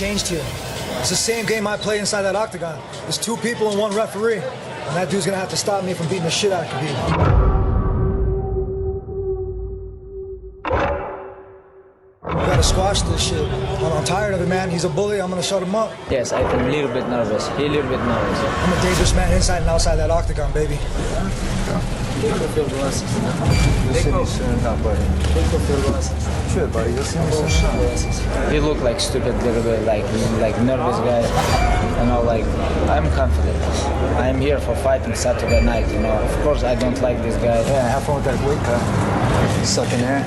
changed here. It's the same game I play inside that octagon. There's 2 people and 1 referee. And that dude's gonna have to stop me from beating the shit out of Khabib. We gotta squash this shit. I'm tired of it, man. He's a bully. I'm gonna shut him up. Yes, I think a little bit nervous. He a little bit nervous. I'm a dangerous man inside and outside that octagon, baby. Take off your glasses. You'll see me soon enough, buddy. Take off your glasses. Sure, buddy. You'll see me soon enough. You look like stupid little bit, like nervous guy. You know, like I'm confident. I'm here for fighting Saturday night. You know, of course I don't like this guy. Yeah, have fun with that weight cut. Sucking air.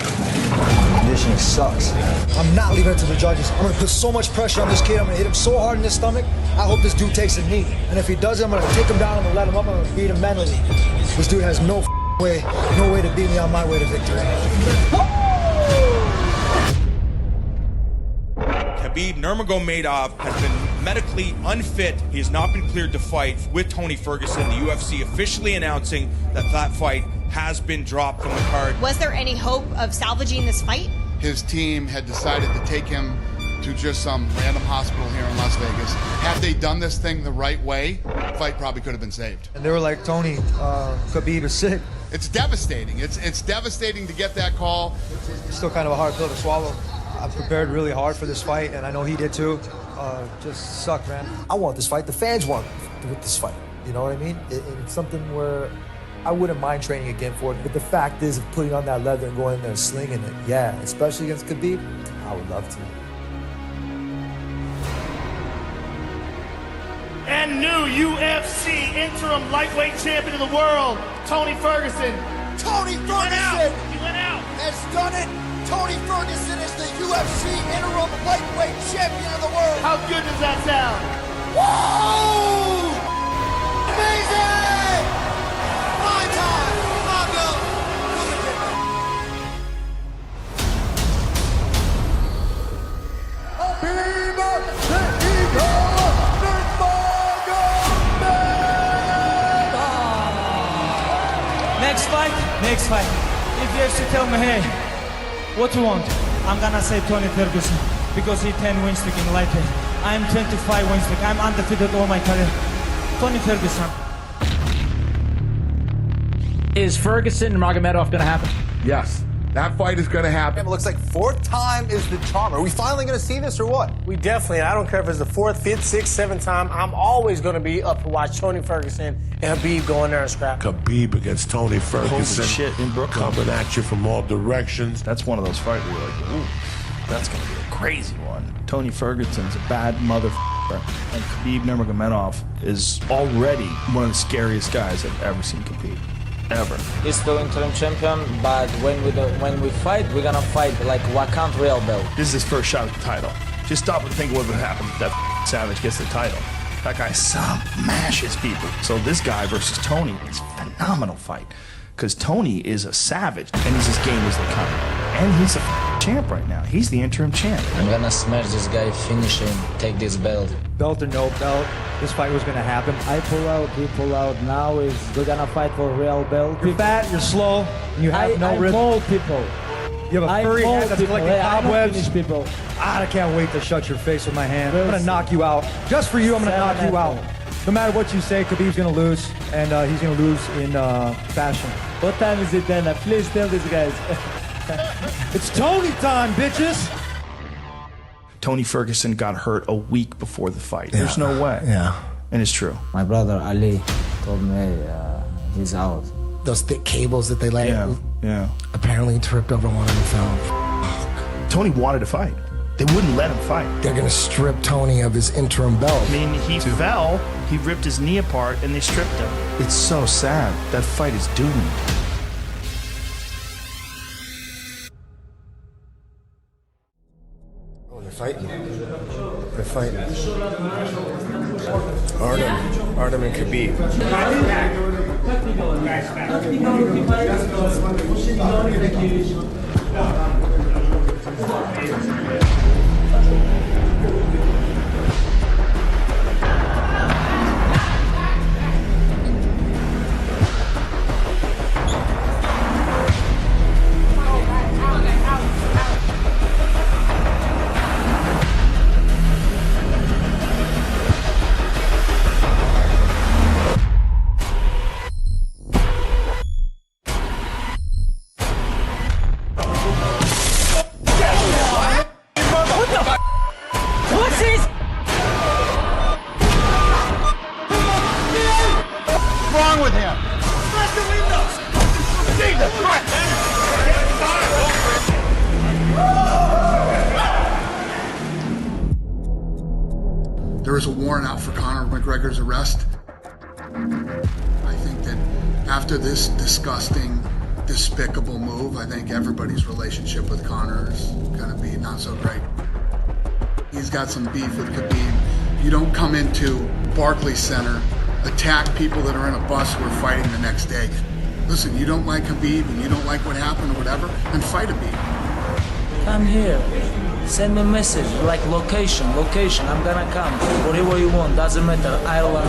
Conditioning sucks. I'm not leaving it to the judges. I'm gonna put so much pressure on this kid. I'm gonna hit him so hard in the stomach. I hope this dude takes a knee. And if he doesn't, I'm gonna take him down. I'm gonna let him up. I'm gonna beat him mentally. This dude has no way to beat me on my way to victory. Khabib Nurmagomédov has been medically unfit. He has not been cleared to fight with Tony Ferguson. The UFC officially announcing that that fight has been dropped from the card. Was there any hope of salvaging this fight? His team had decided to take him to just some random hospital here in Las Vegas. Had they done this thing the right way, the fight probably could have been saved. And they were like, Tony, Khabib is sick. It's devastating. It's devastating to get that call. It's still kind of a hard pill to swallow. I prepared really hard for this fight, and I know he did too. Just sucked, man. I want this fight. The fans want this fight. You know what I mean? It's something where I wouldn't mind training again for it. But the fact is, of putting on that leather and going in there and slinging it, yeah, especially against Khabib, I would love to. And new UFC interim lightweight champion of the world, Tony Ferguson. Tony Ferguson He went out. has done it. Tony Ferguson is the UFC interim lightweight champion of the world. How good does that sound? Whoa! Amazing! My time, my belt. Look at Next fight. If you have to tell me, hey, what you want? I'm gonna say Tony Ferguson because he 10 win streak in lightweight. I'm 25 win streak. I'm undefeated all my career. Tony Ferguson. Is Ferguson Nurmagomédov gonna happen? Yes. That fight is going to happen. It looks like 4th time is the charm. Are we finally going to see this or what? We definitely, I don't care if it's the 4th, 5th, 6th, 7th time, I'm always going to be up to watch Tony Ferguson and Khabib go in there and scrap. Khabib against Tony Ferguson. Holy shit, in Brooklyn. Coming at you from all directions. That's one of those fights where you're like, ooh, that's going to be a crazy one. Tony Ferguson's a bad motherfucker, and Khabib Nurmagomédov is already one of the scariest guys I've ever seen compete. Ever. He's still interim champion, but when we fight, we're gonna fight like Wakand real belt. This is his first shot at the title. Just stop and think what would happen if that Savage gets the title. That guy smashes people. So this guy versus Tony is a phenomenal fight. Because Tony is a savage, and he's as game as they come. And he's a champ right now. He's the interim champ. I'm gonna smash this guy, finish him, take this belt. Belt or no belt, this fight was gonna happen. I pull out, he pull out. Now we're gonna fight for real belt. You're fat, you're slow, and you have no rhythm. I mold people. You have a furry head that's collecting cobwebs. People. I can't wait to shut your face with my hand. I'm gonna knock you out. Just for you, I'm gonna knock you out. No matter what you say, Khabib's gonna lose, and he's gonna lose in fashion. What time is it then? Please tell these guys. It's Tony time, bitches! Tony Ferguson got hurt a week before the fight. There's no way. Yeah. And it's true. My brother Ali told me he's out. Those thick cables that they lay. Yeah. Apparently tripped over one of them. Tony wanted to fight. They wouldn't let him fight. They're gonna strip Tony of his interim belt. I mean, he fell, he ripped his knee apart, and they stripped him. It's so sad. That fight is doomed. Oh, they're fighting. They're fighting. Artem and Khabib. there's a warrant out for Conor McGregor's arrest. I think that after this disgusting, despicable move, I think everybody's relationship with Conor is going to be not so great. He's got some beef with Khabib. You don't come into Barclays Center, attack people that are in a bus who are fighting the next day. Listen, you don't like Khabib and you don't like what happened or whatever, then fight Khabib. Come here. Send me a message, like location, I'm gonna come. Whatever you want, doesn't matter. Ireland,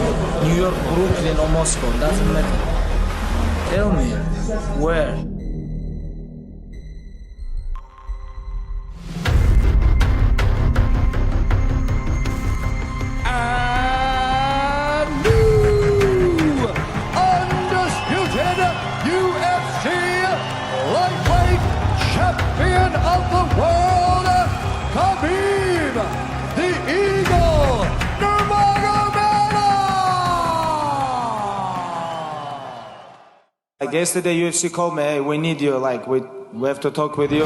New York, Brooklyn, or Moscow, doesn't matter. Tell me, where? And new undisputed UFC lightweight champion of the world, Khabib, the Eagle, Nurmagomédov! Like yesterday, UFC called me, hey, we need you, like, we have to talk with you.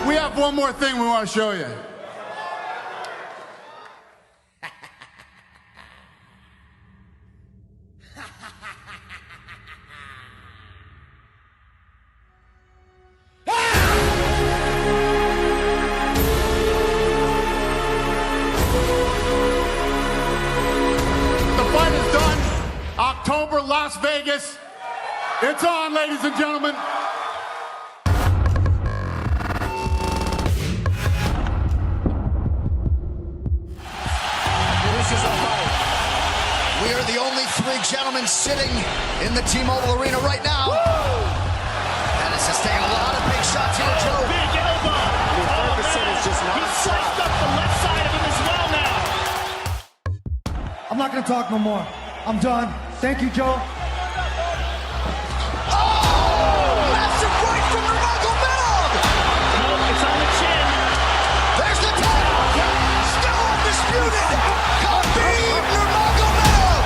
We have one more thing we want to show you. October, Las Vegas. It's on, ladies and gentlemen. This is a fight. We are the only three gentlemen sitting in the T-Mobile Arena right now. And it's sustained a lot of big shots here, Joe. Big elbow. Ferguson is just not. He sliced up the left side of him as well now. I'm not going to talk no more. I'm done. Thank you, Joe. Massive right from Nurmagomédov! No, it's on the chin. There's the title! Still undisputed! Khabib Nurmagomédov!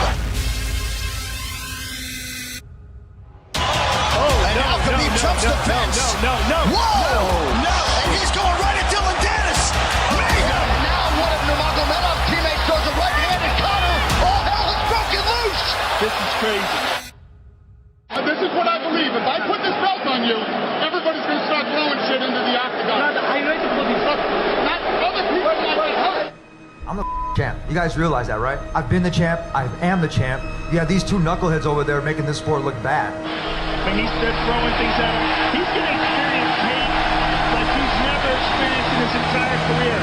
And now Khabib jumps the fence. No. Whoa! No! And he's going right at Dylan Dennis! Mayhem! And now one of Nurmagomedov's teammates throws a right hand at Conor. All hell has broken loose! This is crazy. This is what I believe. If I put this belt on you, everybody's going to start throwing shit into the octagon. Not other people might get hurt. I'm the champ. You guys realize that, right? I've been the champ. I am the champ. You have these two knuckleheads over there making this sport look bad. And they're throwing things at him. He's going to experience pain like he's never experienced in his entire career.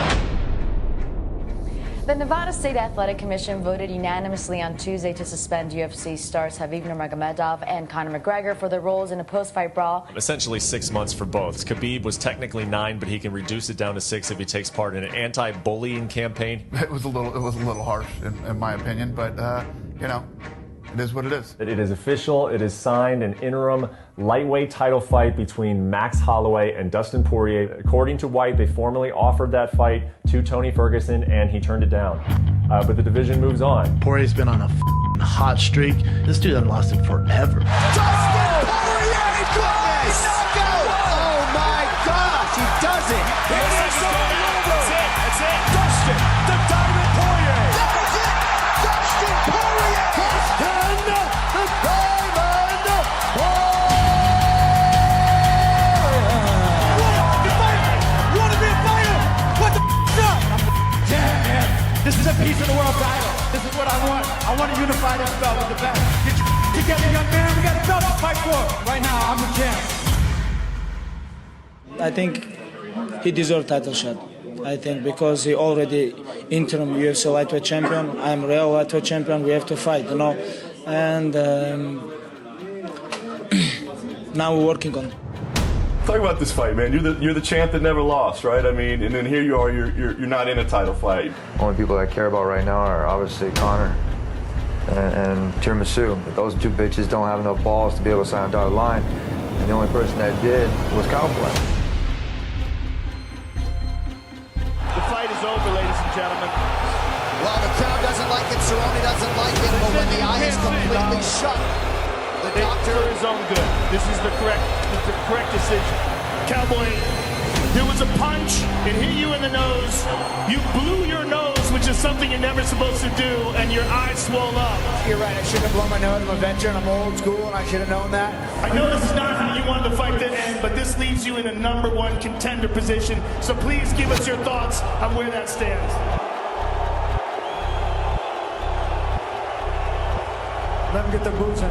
The Nevada State Athletic Commission voted unanimously on Tuesday to suspend UFC stars Khabib Nurmagomedov and Conor McGregor for their roles in a post-fight brawl. Essentially 6 months for both. Khabib was technically 9, but he can reduce it down to 6 if he takes part in an anti-bullying campaign. It was a little harsh, in my opinion, but you know, it is what it is. It is official. It is signed. An interim lightweight title fight between Max Holloway and Dustin Poirier. According to White, they formally offered that fight to Tony Ferguson, and he turned it down. But the division moves on. Poirier's been on a hot streak. This dude hasn't lost in forever. Dustin Poirier! Goodness! Oh my gosh, he does it! It is over! That's it! Dustin, the Diamond Poirier! That was it! Dustin Poirier! Dustin, the Diamond Poirier! You want to be a fighter? What the up? Yeah, man. This is a piece of the world title. This is what I want. I want to unify this belt with the best. Get your together, young man. We got a belt to fight for. Right now, I'm the champ. I think he deserved title shot. I think because he already interim UFC lightweight champion. I'm real lightweight champion. We have to fight, you know. And now we're working on it. Talk about this fight, man. You're the champ that never lost, right? I mean, and then here you are. You're not in a title fight. Only people I care about right now are obviously Conor and Tiramisu. Those two bitches don't have enough balls to be able to sign a dotted line. And the only person that did was Cowboy. The fight is over, ladies and gentlemen. Well, the crowd doesn't like it, Cerrone doesn't like it, but when the eye is completely shut, the doctor for his own good. This is the correct decision. Cowboy, There was a punch, it hit you in the nose. You blew your nose, which is something you're never supposed to do, and your eyes swelled up. You're right, I shouldn't have blown my nose. I'm a veteran, I'm old school, and I should have known that. I know this is not how you wanted the fight to end, but this leaves you in a #1 contender position. So please give us your thoughts on where that stands. Let them get their boots in.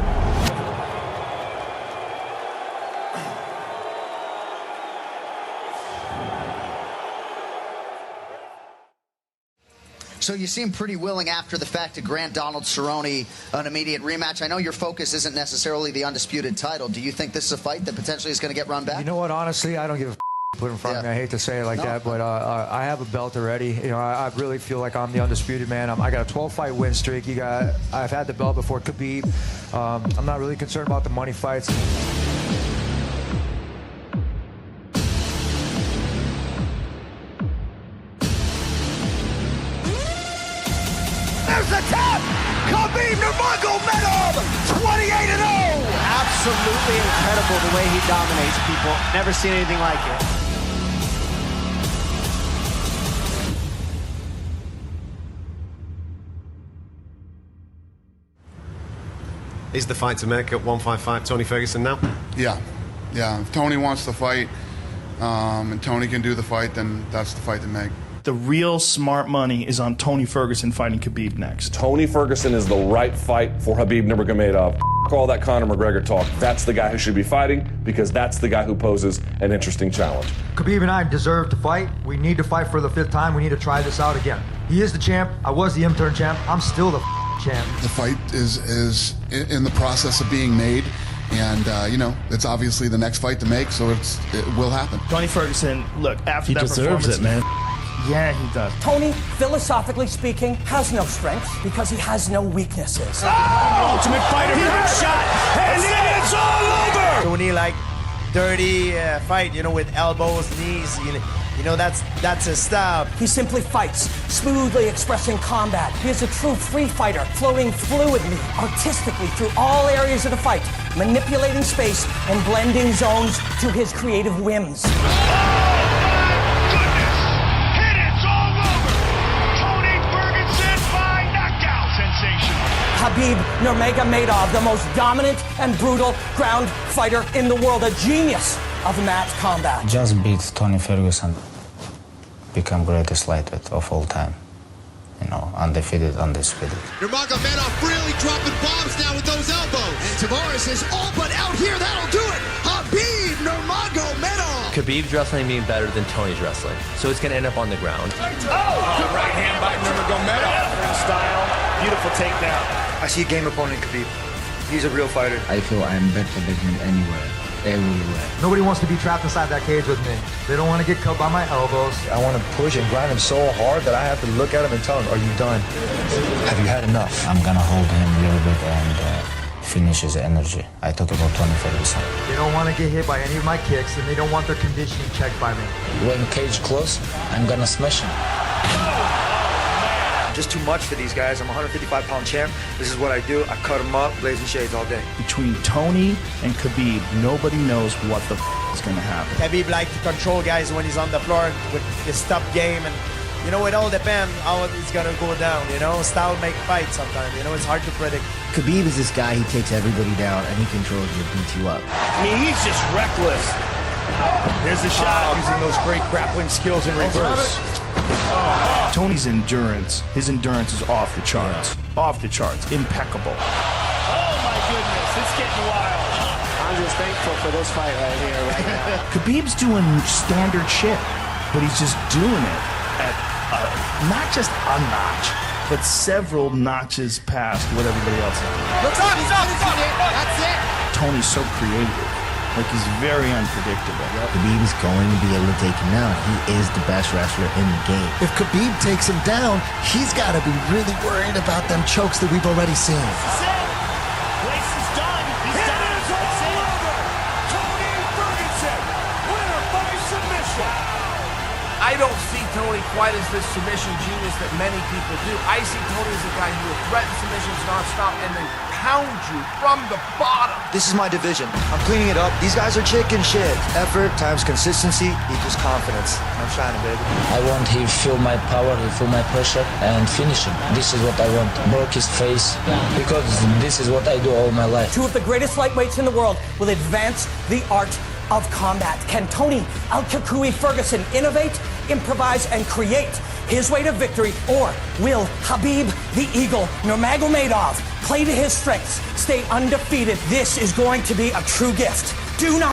So you seem pretty willing after the fact to grant Donald Cerrone an immediate rematch. I know your focus isn't necessarily the undisputed title. Do you think this is a fight that potentially is going to get run back? You know what? Honestly, I don't give a put in front of me. I hate to say it like that, but I have a belt already. You know, I really feel like I'm the undisputed man. I got a 12-fight win streak. I've had the belt before Khabib. I'm not really concerned about the money fights. There's the tap! Khabib Nurmagomédov, 28-0! Absolutely incredible the way he dominates people. Never seen anything like it. Is the fight to make at 155 Tony Ferguson now? Yeah. If Tony wants to fight, and Tony can do the fight, then that's the fight to make. The real smart money is on Tony Ferguson fighting Khabib next. Tony Ferguson is the right fight for Khabib Nurmagomedov. F*** all that Conor McGregor talk. That's the guy who should be fighting because that's the guy who poses an interesting challenge. Khabib and I deserve to fight. We need to fight for the 5th time. We need to try this out again. He is the champ. I was the interim champ. I'm still the champ. The fight is in the process of being made. And, you know, it's obviously the next fight to make, so it will happen. Tony Ferguson, look, after He that deserves performance, it, man. Yeah, he does. Tony, philosophically speaking, has no strengths because he has no weaknesses. Ultimate Fighter shot, and then it's all over! So when he like dirty fight, you know, with elbows, knees, you know that's his style. He simply fights, smoothly expressing combat. He is a true free fighter, flowing fluidly, artistically through all areas of the fight, manipulating space and blending zones to his creative whims. Khabib Nurmagomédov, the most dominant and brutal ground fighter in the world, a genius of mat combat. Just beat Tony Ferguson, become greatest lightweight of all time. You know, undefeated, undisputed. Nurmagomedov really dropping bombs now with those elbows. And Tavares is all but out here. That'll do it. Khabib Nurmagomedov. Khabib's wrestling being better than Tony's wrestling, so it's going to end up on the ground. Good right hand by Nurmagomedov. Style, beautiful takedown. I see a game opponent in Khabib. He's a real fighter. I feel I'm better than him anywhere, everywhere. Nobody wants to be trapped inside that cage with me. They don't want to get cut by my elbows. I want to push and grind him so hard that I have to look at him and tell him, are you done? Have you had enough? I'm gonna hold him a little bit and finish his energy. I talk about Tony Ferguson. They don't want to get hit by any of my kicks, and they don't want their conditioning checked by me. When cage close, I'm gonna smash him. Just too much for these guys. I'm a 155-pound champ. This is what I do. I cut them up, blazing shades all day. Between Tony and Khabib, nobody knows what the is going to happen. Khabib likes to control guys when he's on the floor with his tough game, and you know it all depends how it's gonna go down. You know, style make fight sometimes. You know, it's hard to predict. Khabib is this guy. He takes everybody down and he controls you, beats you up. I mean, he's just reckless. There's the shot. Using those great grappling skills in reverse. Tony's endurance, his endurance is off the charts. Off the charts. Impeccable. Oh my goodness, it's getting wild. I'm just thankful for this fight right here, right now. Khabib's doing standard shit, but he's just doing it at not just a notch, but several notches past what everybody else is. That's it. Tony's so creative. Like, he's very unpredictable. Khabib is going to be able to take him down. He is the best wrestler in the game. If Khabib takes him down, he's got to be really worried about them chokes that we've already seen. That's it. Race is done. He's done. It's all over. Tony Ferguson, winner by submission. I don't see Tony quite as this submission genius that many people do. I see Tony as a guy who will threaten submissions nonstop and then pound you from the bottom. This is my division. I'm cleaning it up. These guys are chicken shit. Effort times consistency equals confidence. I'm shining, baby. I want him feel my power, he feel my pressure, and finish him. This is what I want. Broke his face, because this is what I do all my life. Two of the greatest lightweights in the world will advance the art of combat. Can Tony Al-Kakui Ferguson innovate, improvise, and create his way to victory, or will Khabib the Eagle Nurmagomédov play to his strengths, stay undefeated? This is going to be a true gift. Do not